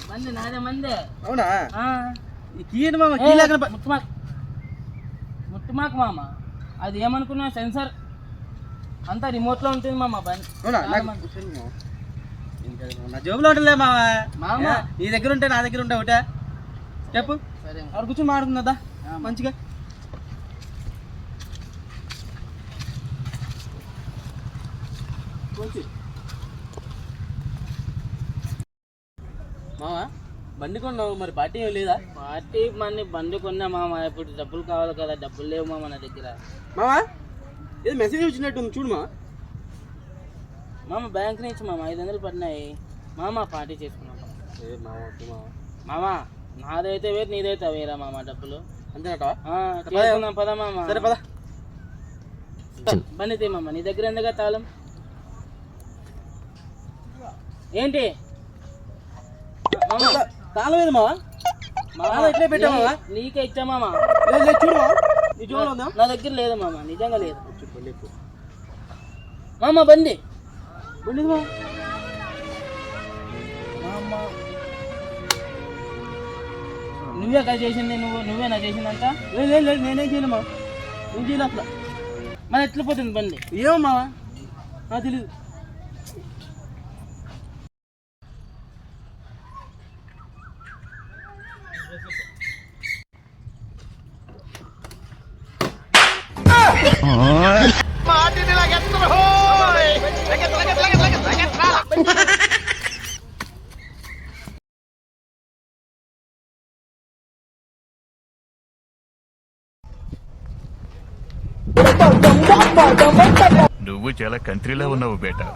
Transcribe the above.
బండి నాదే మందే. అవునా? కీడు మామ, ముట్టుమాకు మామ. అది ఏమనుకున్నా సెన్సర్ అంతా రిమోట్ లో ఉంటుంది మామ. బండి నా జోబులో ఉంటుందిలే మామ. నీ దగ్గర ఉంటే నా దగ్గర ఉంటా ఒకటే చెప్పు. అక్కడ కూర్చొని మాడుకుందా మంచిగా. మామ బండి కొన్నావు, మరి పార్టీ ఏం లేదా? పార్టీ బండి కొన్నా మామ. ఇప్పుడు డబ్బులు కావాలి కదా, డబ్బులు లేవు మామ నా దగ్గర. మామ ఏదో మెసేజ్ వచ్చినట్టు చూడు మామ బ్యాంక్ నుంచి మామ 500 పడినాయి మామ. పార్టీ చేసుకున్నాం మామ. నాదైతే వేరు, నీదైతే వేరా మామ. డబ్బులు అంతేనట. పదా మామ. సరే పద. బండి తీ మామ. నీ దగ్గర ఎందుగా తాళం ఏంటి తాళం ఏది మామ? ఎట్లే పెట్టా మామ? నీకే ఇచ్చా మామ. చూడు నా దగ్గర లేదు మామ, నిజంగా లేదు మామ. బండి నువ్వే కదా చేసింది, నువ్వేనా చేసిందంట? లేదు నేనేం చేయలేమా. నేను చేయలే అట్లా. మరి ఎట్లా పోతుంది బండి? ఏమో మావా నాకు తెలీదు. నువ్వు చాలా కంట్రీలో ఉన్నావు బేటా.